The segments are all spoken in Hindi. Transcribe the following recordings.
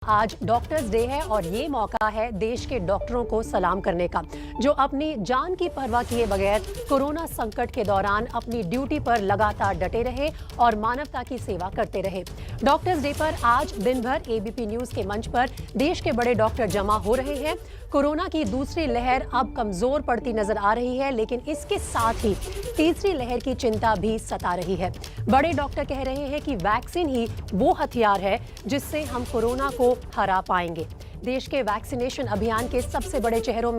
आज डॉक्टर्स डे है और ये मौका है देश के डॉक्टरों को सलाम करने का, जो अपनी जान की परवाह किए बगैर कोरोना संकट के दौरान अपनी ड्यूटी पर लगातार डटे रहे और मानवता की सेवा करते रहे। डॉक्टर्स डे पर आज दिन भर एबीपी न्यूज के मंच पर देश के बड़े डॉक्टर जमा हो रहे हैं। कोरोना की दूसरी लहर अब कमजोर पड़ती नजर आ रही है, लेकिन इसके साथ ही तीसरी लहर की चिंता भी सता रही है। बड़े डॉक्टर कह रहे हैं कि वैक्सीन ही वो हथियार है जिससे हम कोरोना को हरा पाएंगे। देश के वैक्सीनेशन अभियान के सबसे बड़े चेहरों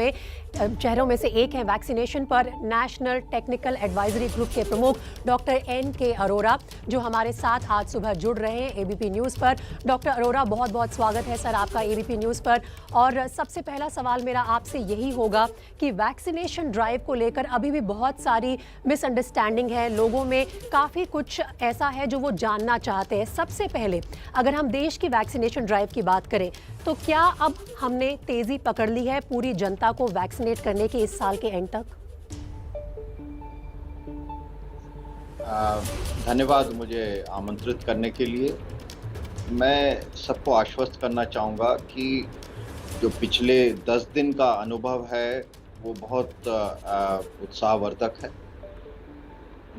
में से एक है वैक्सीनेशन पर नेशनल टेक्निकल एडवाइजरी ग्रुप के प्रमुख डॉक्टर एन.के. अरोरा, जो हमारे साथ आज सुबह जुड़ रहे हैं एबीपी न्यूज़ पर। डॉक्टर अरोरा, बहुत बहुत स्वागत है सर आपका एबीपी न्यूज़ पर। और सबसे पहला सवाल मेरा आपसे यही होगा कि वैक्सीनेशन ड्राइव को लेकर अभी भी बहुत सारी मिसअंडरस्टैंडिंग है, लोगों में काफ़ी कुछ ऐसा है जो वो जानना चाहते हैं। सबसे पहले अगर हम देश की वैक्सीनेशन ड्राइव की बात करें तो क्या अब हमने तेजी पकड़ ली है पूरी जनता को वैक्सीनेट करने के इस साल के एंड तक? धन्यवाद मुझे आमंत्रित करने के लिए। मैं सबको आश्वस्त करना चाहूँगा कि जो पिछले 10 दिन का अनुभव है वो बहुत उत्साहवर्धक है।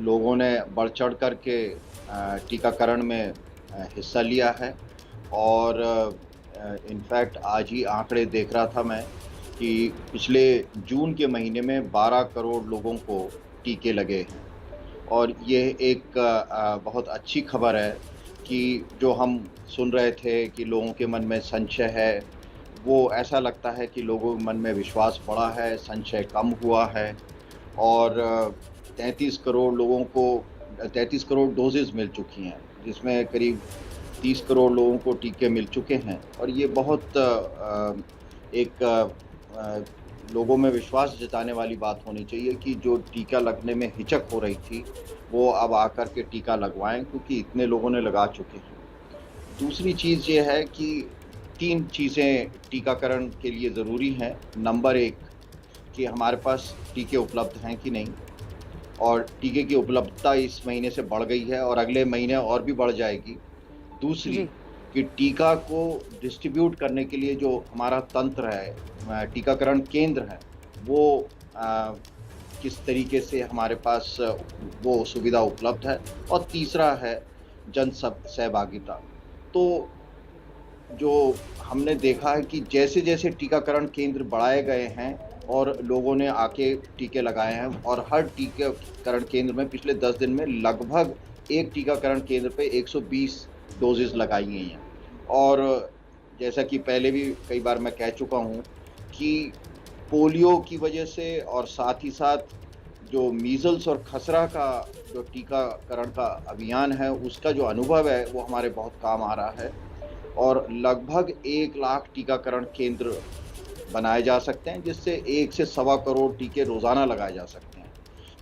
लोगों ने बढ़ चढ़ कर के टीकाकरण में हिस्सा लिया है और इनफैक्ट आज ही आंकड़े देख रहा था मैं कि पिछले जून के महीने में 12 करोड़ लोगों को टीके लगे हैं और ये एक बहुत अच्छी खबर है कि जो हम सुन रहे थे कि लोगों के मन में संशय है, वो ऐसा लगता है कि लोगों के मन में विश्वास बढ़ा है, संशय कम हुआ है और 33 करोड़ लोगों को 33 करोड़ डोजेज़ मिल चुकी हैं, जिसमें करीब 30 करोड़ लोगों को टीके मिल चुके हैं और ये बहुत लोगों में विश्वास जताने वाली बात होनी चाहिए कि जो टीका लगने में हिचक हो रही थी वो अब आकर के टीका लगवाएं, क्योंकि इतने लोगों ने लगा चुके हैं। दूसरी चीज़ ये है कि 3 चीज़ें टीकाकरण के लिए ज़रूरी हैं। नंबर 1 कि हमारे पास टीके उपलब्ध हैं कि नहीं, और टीके की उपलब्धता इस महीने से बढ़ गई है और अगले महीने और भी बढ़ जाएगी। दूसरी कि टीका को डिस्ट्रीब्यूट करने के लिए जो हमारा तंत्र है, टीकाकरण केंद्र है, वो किस तरीके से हमारे पास वो सुविधा उपलब्ध है। और तीसरा है सहभागिता। तो जो हमने देखा है कि जैसे-जैसे टीकाकरण केंद्र बढ़ाए गए हैं और लोगों ने आके टीके लगाए हैं और हर टीकाकरण केंद्र में पिछले 10 दिन में लगभग एक टीकाकरण केंद्र पे 120 डोजेज़ लगाई गई हैं। और जैसा कि पहले भी कई बार मैं कह चुका हूँ कि पोलियो की वजह से और साथ ही साथ जो मीज़ल्स और खसरा का जो टीकाकरण का अभियान है, उसका जो अनुभव है वो हमारे बहुत काम आ रहा है और लगभग 1 लाख टीकाकरण केंद्र बनाए जा सकते हैं, जिससे 1 से सवा करोड़ टीके रोज़ाना लगाए जा सकते हैं।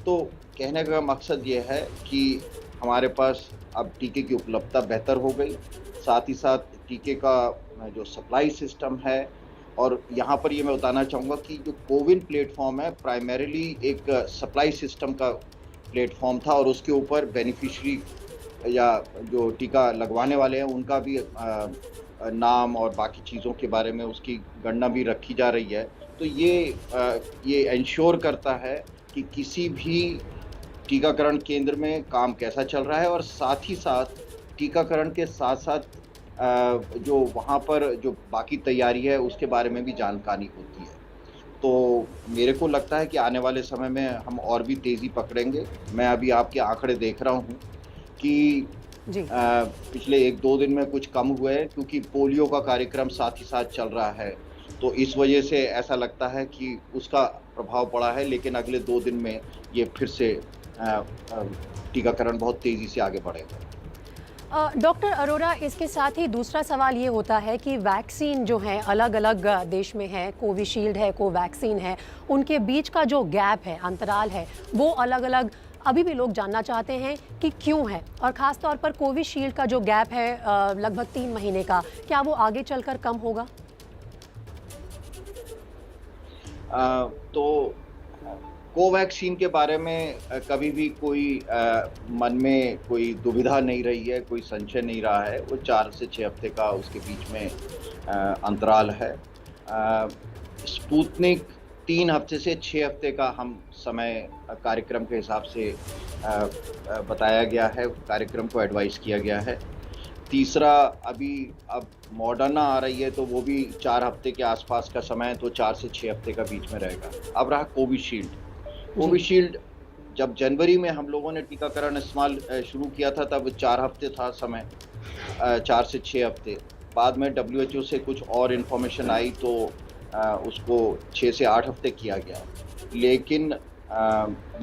तो कहने का मकसद ये है कि हमारे पास अब टीके की उपलब्धता बेहतर हो गई, साथ ही साथ टीके का जो सप्लाई सिस्टम है, और यहाँ पर ये मैं बताना चाहूँगा कि जो कोविन प्लेटफ़ॉर्म है प्राइमरीली एक सप्लाई सिस्टम का प्लेटफ़ॉर्म था और उसके ऊपर बेनिफिशियरी या जो टीका लगवाने वाले हैं उनका भी नाम और बाकी चीज़ों के बारे में उसकी गणना भी रखी जा रही है। तो ये एंश्योर करता है कि किसी भी टीकाकरण केंद्र में काम कैसा चल रहा है और साथ ही साथ टीकाकरण के साथ-साथ जो वहाँ पर जो बाकी तैयारी है उसके बारे में भी जानकारी होती है। तो मेरे को लगता है कि आने वाले समय में हम और भी तेज़ी पकड़ेंगे। मैं अभी आपके आंकड़े देख रहा हूँ कि पिछले 1-2 दिन में कुछ कम हुए हैं, क्योंकि पोलियो का कार्यक्रम साथ ही साथ चल रहा है। तो इस वजह से ऐसा लगता है कि उसका प्रभाव पड़ा है, लेकिन अगले 2 दिन में ये फिर से टीकाकरण बहुत तेज़ी से आगे बढ़ेगा। डॉक्टर अरोरा, इसके साथ ही दूसरा सवाल ये होता है कि वैक्सीन जो है अलग-अलग देश में है, कोविशील्ड है, कोवैक्सीन है, उनके बीच का जो गैप है, अंतराल है, वो अलग-अलग अभी भी लोग जानना चाहते हैं कि क्यों है, और ख़ास तौर पर कोविशील्ड का जो गैप है लगभग 3 महीने का, क्या वो आगे चलकर कम होगा? तो कोवैक्सीन के बारे में कभी भी कोई मन में कोई दुविधा नहीं रही है, कोई संशय नहीं रहा है। वो 4 से 6 हफ्ते का उसके बीच में अंतराल है। स्पुतनिक 3 हफ्ते से 6 हफ्ते का हम समय कार्यक्रम के हिसाब से बताया गया है, कार्यक्रम को एडवाइस किया गया है। तीसरा अब मॉडर्ना आ रही है, तो वो भी 4 हफ्ते के आसपास का समय है, तो 4 से 6 हफ्ते का बीच में रहेगा। अब रहा कोविशील्ड। जी। कोविशील्ड जब जनवरी में हम लोगों ने टीकाकरण इस्तेमाल शुरू किया था, तब 4 हफ्ते था समय, 4 से 6 हफ्ते। बाद में डब्ल्यूएचओ से कुछ और इन्फॉर्मेशन आई, तो उसको 6 से 8 हफ्ते किया गया। लेकिन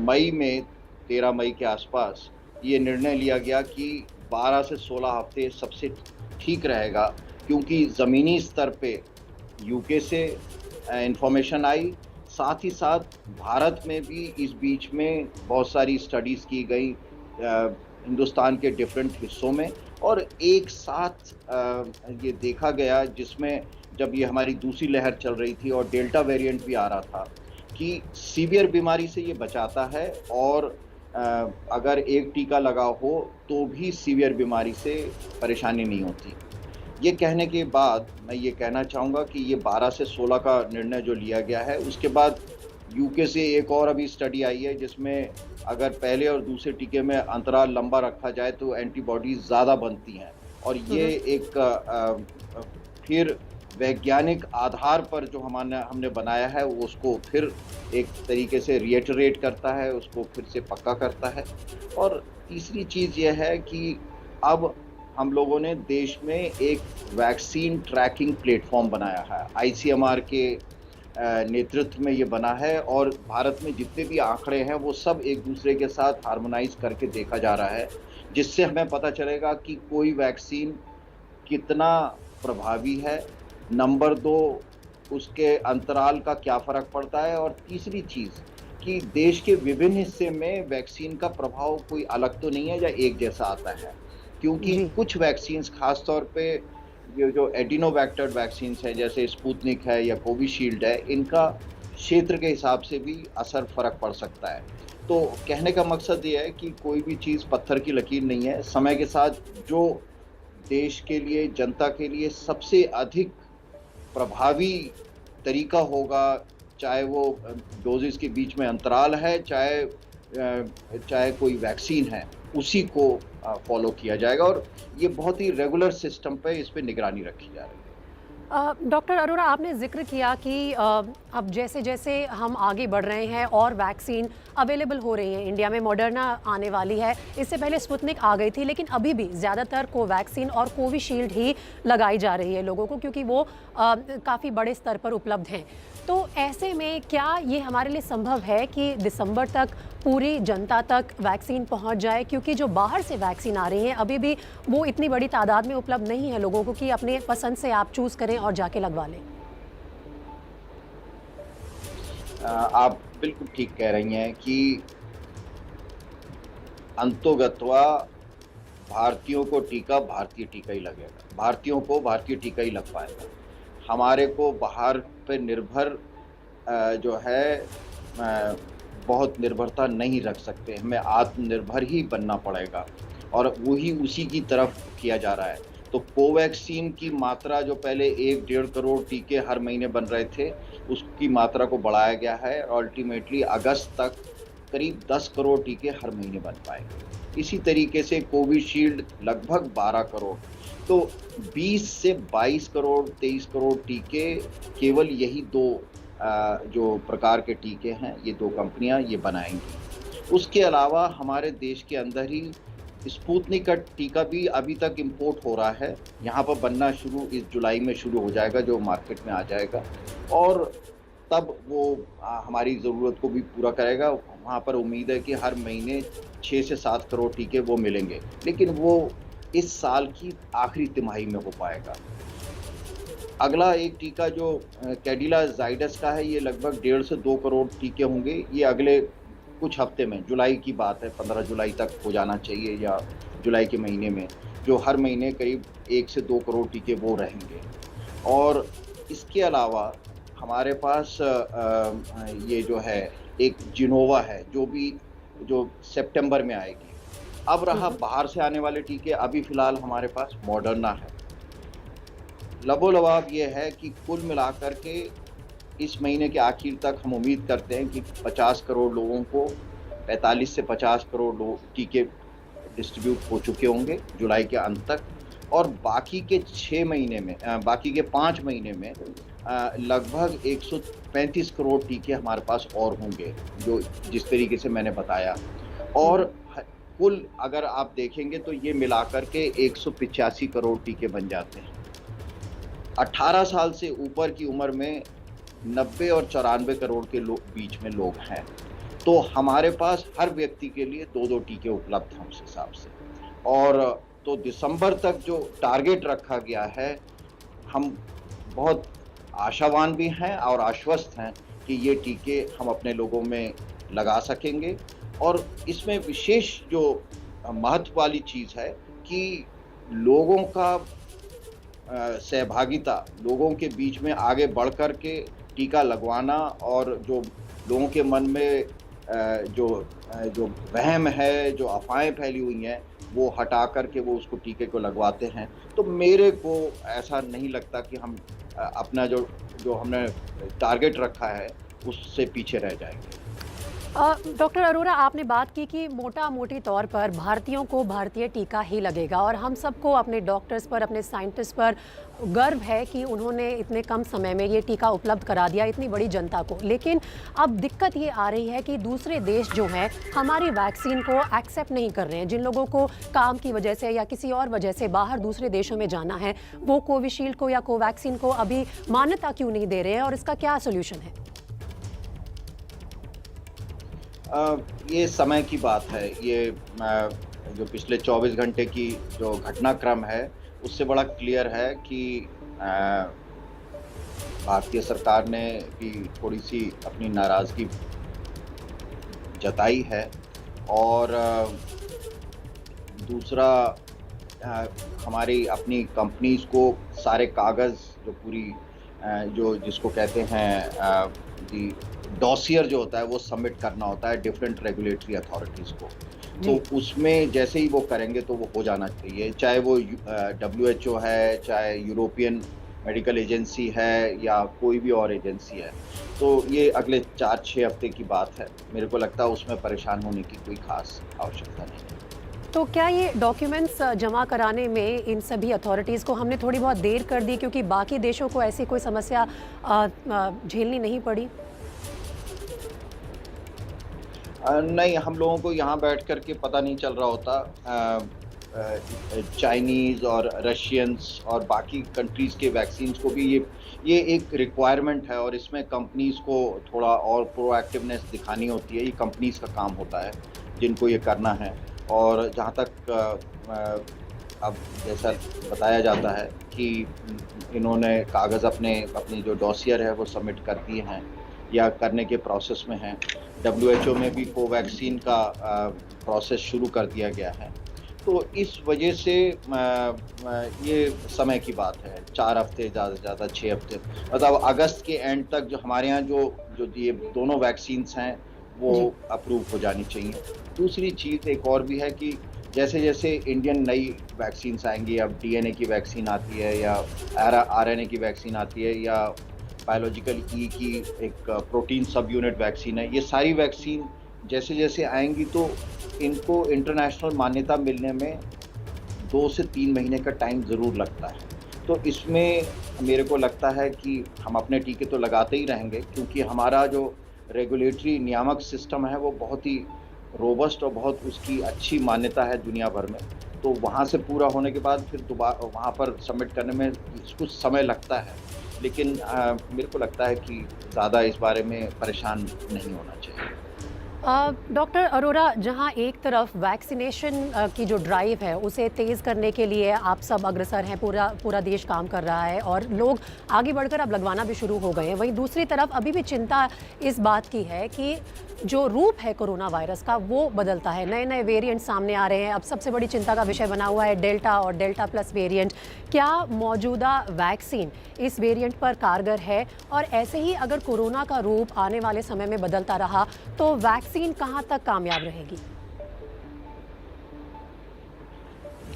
मई में 13 मई के आसपास ये निर्णय लिया गया कि 12 से 16 हफ्ते सबसे ठीक रहेगा, क्योंकि ज़मीनी स्तर पे यूके से इन्फॉर्मेशन आई, साथ ही साथ भारत में भी इस बीच में बहुत सारी स्टडीज़ की गई हिंदुस्तान के डिफरेंट हिस्सों में, और एक साथ ये देखा गया, जिसमें जब ये हमारी दूसरी लहर चल रही थी और डेल्टा वेरिएंट भी आ रहा था, कि सीवियर बीमारी से ये बचाता है, और अगर एक टीका लगा हो तो भी सीवियर बीमारी से परेशानी नहीं होती। ये कहने के बाद मैं ये कहना चाहूँगा कि ये 12 से 16 का निर्णय जो लिया गया है, उसके बाद यूके से एक और अभी स्टडी आई है, जिसमें अगर पहले और दूसरे टीके में अंतराल लंबा रखा जाए तो एंटीबॉडीज़ ज़्यादा बनती हैं, और ये एक फिर वैज्ञानिक आधार पर जो हमने बनाया है, वो उसको फिर एक तरीके से रिएटरेट करता है, उसको फिर से पक्का करता है। और तीसरी चीज़ ये है कि अब हम लोगों ने देश में एक वैक्सीन ट्रैकिंग प्लेटफॉर्म बनाया है, आईसीएमआर के नेतृत्व में ये बना है, और भारत में जितने भी आंकड़े हैं वो सब एक दूसरे के साथ हार्मोनाइज करके देखा जा रहा है, जिससे हमें पता चलेगा कि कोई वैक्सीन कितना प्रभावी है, नंबर 2 उसके अंतराल का क्या फ़र्क पड़ता है, और तीसरी चीज़ कि देश के विभिन्न हिस्से में वैक्सीन का प्रभाव कोई अलग तो नहीं है या एक जैसा आता है, क्योंकि जी। कुछ वैक्सीन्स खास तौर पे ये जो एडिनोवेक्टर वैक्सीन्स हैं, जैसे स्पुतनिक है या कोविशील्ड है, इनका क्षेत्र के हिसाब से भी फ़र्क पड़ सकता है। तो कहने का मकसद ये है कि कोई भी चीज़ पत्थर की लकीर नहीं है। समय के साथ जो देश के लिए, जनता के लिए सबसे अधिक प्रभावी तरीका होगा, चाहे वो डोजेज़ के बीच में अंतराल है, चाहे कोई वैक्सीन है, उसी को फॉलो किया जाएगा, और ये बहुत ही रेगुलर सिस्टम पे इस पे निगरानी रखी जा रही है। डॉक्टर अरोरा, आपने जिक्र किया कि अब जैसे जैसे हम आगे बढ़ रहे हैं और वैक्सीन अवेलेबल हो रही है, इंडिया में मॉडर्ना आने वाली है, इससे पहले स्पुतनिक आ गई थी, लेकिन अभी भी ज़्यादातर कोवैक्सीन और कोविशील्ड ही लगाई जा रही है लोगों को, क्योंकि वो काफ़ी बड़े स्तर पर उपलब्ध हैं। तो ऐसे में क्या ये हमारे लिए संभव है कि दिसंबर तक पूरी जनता तक वैक्सीन पहुंच जाए, क्योंकि जो बाहर से वैक्सीन आ रही हैं अभी भी वो इतनी बड़ी तादाद में उपलब्ध नहीं है लोगों को कि अपने पसंद से आप चूज़ करें और जाके लगवा लें? आप बिल्कुल ठीक कह रही हैं कि अंतोगत्वा भारतीयों को टीका भारतीय टीका ही लगेगा, भारतीयों को भारतीय टीका ही लग पाएगा। हमारे को बाहर पे निर्भर जो है बहुत निर्भरता नहीं रख सकते, हमें आत्मनिर्भर ही बनना पड़ेगा, और वही उसी की तरफ किया जा रहा है। तो कोवैक्सीन की मात्रा जो पहले 1-1.5 करोड़ टीके हर महीने बन रहे थे, उसकी मात्रा को बढ़ाया गया है, और अल्टीमेटली अगस्त तक करीब 10 करोड़ टीके हर महीने बन पाएंगे। इसी तरीके से कोविशील्ड लगभग 12 करोड़, तो 20 से 22 करोड़ 23 करोड़ टीके केवल यही दो जो प्रकार के टीके हैं, ये 2 कंपनियां ये बनाएंगी। उसके अलावा हमारे देश के अंदर ही स्पुतनिक का टीका भी अभी तक इंपोर्ट हो रहा है, यहाँ पर बनना इस जुलाई में शुरू हो जाएगा, जो मार्केट में आ जाएगा, और तब वो हमारी ज़रूरत को भी पूरा करेगा। वहाँ पर उम्मीद है कि हर महीने 6 से 7 करोड़ टीके वो मिलेंगे, लेकिन वो इस साल की आखिरी तिमाही में हो पाएगा। अगला एक टीका जो कैडिला ज़ाइडस का है, ये लगभग 1.5 से 2 करोड़ टीके होंगे। ये अगले कुछ हफ्ते में, जुलाई की बात है, 15 जुलाई तक हो जाना चाहिए, या जुलाई के महीने में, जो हर महीने करीब 1 से 2 करोड़ टीके वो रहेंगे। और इसके अलावा हमारे पास ये जो है एक जिनोवा है जो सितंबर में आएगी। अब रहा हम्म। बाहर से आने वाले टीके, अभी फ़िलहाल हमारे पास मॉडर्ना है। लबोलबाब ये है कि कुल मिलाकर के इस महीने के आखिर तक हम उम्मीद करते हैं कि 50 करोड़ लोगों को 45 से 50 करोड़ लोग टीके डिस्ट्रीब्यूट हो चुके होंगे जुलाई के अंत तक, और बाकी के 6 महीने में बाकी के 5 महीने में लगभग 135 करोड़ टीके हमारे पास और होंगे, जो जिस तरीके से मैंने बताया। और हम्म। कुल अगर आप देखेंगे तो ये मिलाकर के 185 करोड़ टीके बन जाते हैं। 18 साल से ऊपर की उम्र में 90 और 94 करोड़ के बीच में लोग हैं। तो हमारे पास हर व्यक्ति के लिए 2-2 टीके उपलब्ध हैं उस हिसाब से। और तो दिसंबर तक जो टारगेट रखा गया है, हम बहुत आशावान भी हैं और आश्वस्त हैं कि ये टीके हम अपने लोगों में लगा सकेंगे। और इसमें विशेष जो महत्व वाली चीज़ है कि लोगों का सहभागिता, लोगों के बीच में आगे बढ़ कर के टीका लगवाना, और जो लोगों के मन में जो वहम है, जो अफ़वाहें फैली हुई हैं, वो हटा कर के वो उसको टीके को लगवाते हैं। तो मेरे को ऐसा नहीं लगता कि हम अपना जो हमने टारगेट रखा है, उससे पीछे रह जाएँगे। डॉक्टर अरोरा, आपने बात की कि मोटा-मोटी तौर पर भारतीयों को भारतीय टीका ही लगेगा और हम सबको अपने डॉक्टर्स पर, अपने साइंटिस्ट पर गर्व है कि उन्होंने इतने कम समय में ये टीका उपलब्ध करा दिया इतनी बड़ी जनता को। लेकिन अब दिक्कत ये आ रही है कि दूसरे देश जो हैं हमारी वैक्सीन को एक्सेप्ट नहीं कर रहे हैं। जिन लोगों को काम की वजह से या किसी और वजह से बाहर दूसरे देशों में जाना है, वो कोविशील्ड को या कोवैक्सीन को अभी मान्यता क्यों नहीं दे रहे हैं और इसका क्या सोल्यूशन है? ये समय की बात है। ये जो पिछले 24 घंटे की जो घटनाक्रम है, उससे बड़ा क्लियर है कि भारतीय सरकार ने भी थोड़ी-सी अपनी नाराज़गी जताई है। और दूसरा, हमारी अपनी कंपनीज़ को सारे कागज़ जो पूरी जो जिसको कहते हैं दी डॉसियर जो होता है, वो सबमिट करना होता है डिफरेंट रेगुलेटरी अथॉरिटीज़ को। जी। तो उसमें जैसे ही वो करेंगे तो वो हो जाना चाहिए, चाहे वो WHO है, चाहे यूरोपियन मेडिकल एजेंसी है, या कोई भी और एजेंसी है। तो ये अगले 4-6 हफ्ते की बात है। मेरे को लगता है उसमें परेशान होने की कोई ख़ास आवश्यकता नहीं है। तो क्या ये डॉक्यूमेंट्स जमा कराने में इन सभी अथॉरिटीज़ को हमने थोड़ी बहुत देर कर दी क्योंकि बाकी देशों को ऐसी कोई समस्या झेलनी नहीं पड़ी? नहीं, हम लोगों को यहाँ बैठ कर के पता नहीं चल रहा होता। चाइनीज़ और रशियंस और बाकी कंट्रीज़ के वैक्सीन्स को भी ये एक रिक्वायरमेंट है, और इसमें कंपनीज़ को थोड़ा और प्रोएक्टिवनेस दिखानी होती है। ये कंपनीज़ का काम होता है जिनको ये करना है। और जहाँ तक अब जैसा बताया जाता है कि इन्होंने कागज़ अपनी जो डॉसियर है वो सबमिट कर दिए हैं या करने के प्रोसेस में हैं। WHO में भी कोवैक्सीन का प्रोसेस शुरू कर दिया गया है। तो इस वजह से ये समय की बात है, 4 हफ्ते, ज़्यादा से ज़्यादा 6 हफ्ते, मतलब अगस्त के एंड तक जो हमारे यहाँ जो ये दोनों वैक्सीन्स हैं वो अप्रूव हो जानी चाहिए। दूसरी चीज़ एक और भी है कि जैसे-जैसे इंडियन नई वैक्सीन्स आएँगी, अब DNA की वैक्सीन आती है या RNA की वैक्सीन आती है, या बायोलॉजिकल ई की एक प्रोटीन सब यूनिट वैक्सीन है। ये सारी वैक्सीन जैसे-जैसे आएँगी तो इनको इंटरनेशनल मान्यता मिलने में 2 से 3 महीने का टाइम ज़रूर लगता है। तो इसमें मेरे को लगता है कि हम अपने टीके तो लगाते ही रहेंगे, क्योंकि हमारा जो रेगुलेटरी नियामक सिस्टम है वो बहुत ही रोबस्ट और बहुत उसकी अच्छी मान्यता है दुनिया भर में। तो वहाँ से पूरा होने के बाद फिर वहाँ पर सबमिट करने में कुछ समय लगता है। लेकिन मेरे को लगता है कि ज़्यादा इस बारे में परेशान नहीं होना चाहिए। डॉक्टर अरोरा, जहां एक तरफ वैक्सीनेशन की जो ड्राइव है उसे तेज़ करने के लिए आप सब अग्रसर हैं, पूरा पूरा देश काम कर रहा है और लोग आगे बढ़कर अब लगवाना भी शुरू हो गए हैं, वहीं दूसरी तरफ अभी भी चिंता इस बात की है कि जो रूप है कोरोना वायरस का वो बदलता है, नए नए वेरिएंट सामने आ रहे हैं। अब सबसे बड़ी चिंता का विषय बना हुआ है डेल्टा और डेल्टा प्लस वेरिएंट। क्या मौजूदा वैक्सीन इस वेरिएंट पर कारगर है? और ऐसे ही अगर कोरोना का रूप आने वाले समय में बदलता रहा तो वैक्सीन कहां तक कामयाब रहेगी?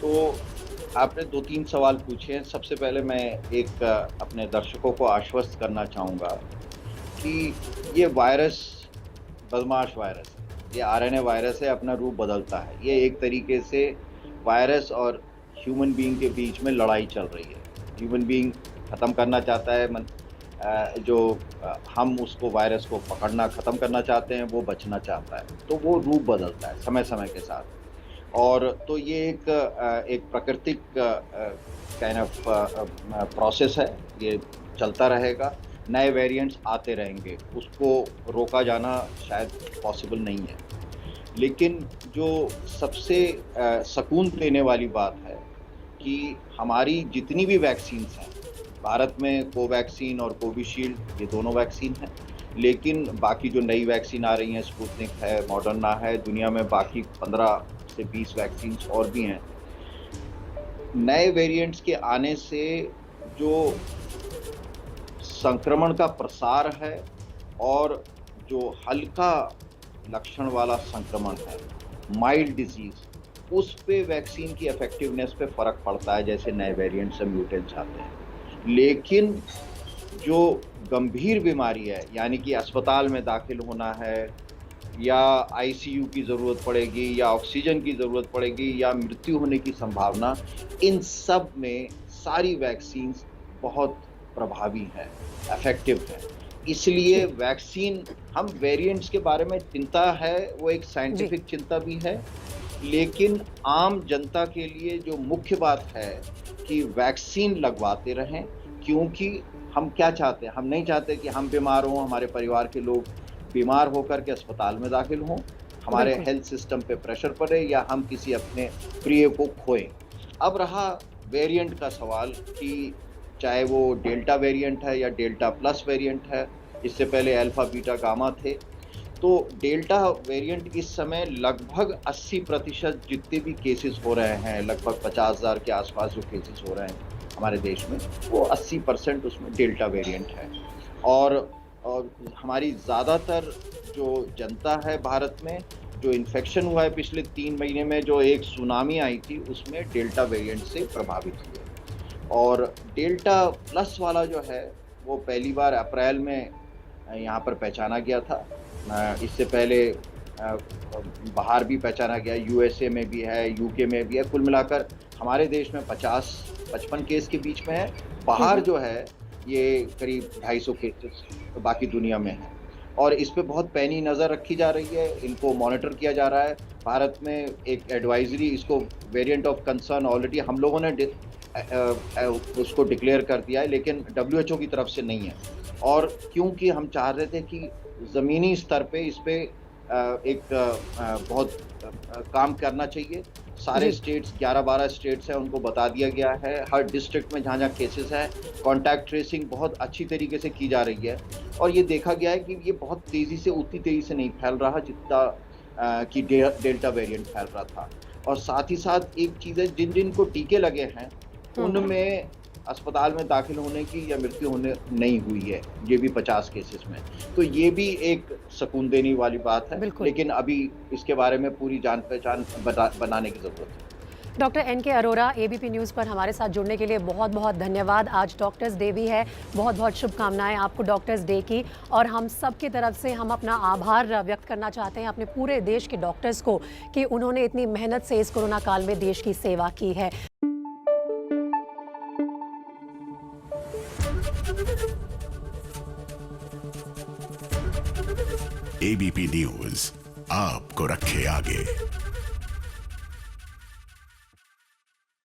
तो आपने 2-3 सवाल पूछे हैं। सबसे पहले मैं एक अपने दर्शकों को आश्वस्त करना चाहूँगा कि ये वायरस बदमाश वायरस है। ये आरएनए वायरस है, अपना रूप बदलता है। ये एक तरीके से वायरस और ह्यूमन बीइंग के बीच में लड़ाई चल रही है। ह्यूमन बीइंग ख़त्म करना चाहता है, हम उसको वायरस को पकड़ना ख़त्म करना चाहते हैं, वो बचना चाहता है। तो वो रूप बदलता है समय-समय के साथ। और तो ये एक प्राकृतिक काइंड ऑफ प्रोसेस है, ये चलता रहेगा। नए वेरिएंट्स आते रहेंगे, उसको रोका जाना शायद पॉसिबल नहीं है। लेकिन जो सबसे सुकून देने वाली बात है कि हमारी जितनी भी वैक्सीन्स हैं, भारत में कोवैक्सीन और कोविशील्ड ये दोनों वैक्सीन हैं, लेकिन बाकी जो नई वैक्सीन आ रही हैं, स्पुतनिक है, मॉडर्ना है, दुनिया में बाकी 15 से 20 वैक्सीन्स और भी हैं। नए वेरिएंट्स के आने से जो संक्रमण का प्रसार है और जो हल्का लक्षण वाला संक्रमण है, माइल्ड डिजीज़, उस पे वैक्सीन की इफ़ेक्टिवनेस पे फ़र्क पड़ता है, जैसे नए वेरिएंट्स से म्यूटेंट्स आते हैं। लेकिन जो गंभीर बीमारी है, यानी कि अस्पताल में दाखिल होना है या आईसीयू की ज़रूरत पड़ेगी या ऑक्सीजन की ज़रूरत पड़ेगी या मृत्यु होने की संभावना, इन सब में सारी वैक्सीन्स बहुत प्रभावी हैं, इफ़ेक्टिव हैं। इसलिए वैक्सीन, हम वेरिएंट्स के बारे में चिंता है, वो एक साइंटिफिक चिंता भी है, लेकिन आम जनता के लिए जो मुख्य बात है कि वैक्सीन लगवाते रहें, क्योंकि हम क्या चाहते हैं? हम नहीं चाहते कि हम बीमार हों, हमारे परिवार के लोग बीमार होकर के अस्पताल में दाखिल हों, हमारे हेल्थ सिस्टम पे प्रेशर पड़े या हम किसी अपने प्रिय को खोएं। अब रहा वेरिएंट का सवाल कि चाहे वो डेल्टा वेरिएंट है या डेल्टा प्लस वेरिएंट है, इससे पहले अल्फ़ा, बीटा, गामा थे। तो डेल्टा वेरिएंट इस समय लगभग 80% जितने भी केसेस हो रहे हैं, लगभग 50,000 के आसपास जो केसेस हो रहे हैं हमारे देश में, वो 80% उसमें डेल्टा वेरिएंट है। और हमारी ज़्यादातर जो जनता है भारत में, जो इन्फेक्शन हुआ है पिछले 3 महीने में, जो एक सुनामी आई थी, उसमें डेल्टा वेरिएंट से प्रभावित हुए। और डेल्टा प्लस वाला जो है, वो पहली बार अप्रैल में यहाँ पर पहचाना गया था। इससे पहले बाहर भी पहचाना गया, यूएसए में भी है, यूके में भी है। कुल मिलाकर हमारे देश में 50-55 केस के बीच में है। बाहर जो है ये करीब 250 केसेस बाकी दुनिया में है। और इस पे बहुत पैनी नज़र रखी जा रही है, इनको मॉनिटर किया जा रहा है। भारत में एक एडवाइजरी, इसको वेरिएंट ऑफ कंसर्न ऑलरेडी हम लोगों ने उसको डिक्लेयर कर दिया है, लेकिन WHO की तरफ से नहीं है। और क्योंकि हम चाह रहे थे कि ज़मीनी स्तर पे इस पे बहुत काम करना चाहिए। सारे स्टेट्स, 11-12 स्टेट्स हैं, उनको बता दिया गया है। हर डिस्ट्रिक्ट में जहाँ-जहाँ केसेस हैं, कॉन्टैक्ट ट्रेसिंग बहुत अच्छी तरीके से की जा रही है। और ये देखा गया है कि ये बहुत तेज़ी से, उतनी तेज़ी से नहीं फैल रहा जितना कि डेल्टा वेरिएंट फैल रहा था। और साथ ही साथ एक चीज़ है, जिन को टीके लगे हैं, उनमें अस्पताल में दाखिल होने की या मृत्यु होने नहीं हुई है, ये भी 50 केसेस में। तो ये भी एक सुकून देने वाली बात है, लेकिन अभी इसके बारे में पूरी जान पहचान बनाने की ज़रूरत है। Doctor NK Arora, ABP news पर हमारे साथ जुड़ने के लिए बहुत बहुत धन्यवाद। आज डॉक्टर्स डे भी है, बहुत बहुत शुभकामनाएं आपको डॉक्टर्स डे की। और हम सब की तरफ से हम अपना आभार व्यक्त करना चाहते हैं अपने पूरे देश के डॉक्टर्स को कि उन्होंने इतनी मेहनत से इस कोरोना काल में देश की सेवा की है। ABP न्यूज़ आपको रखे आगे।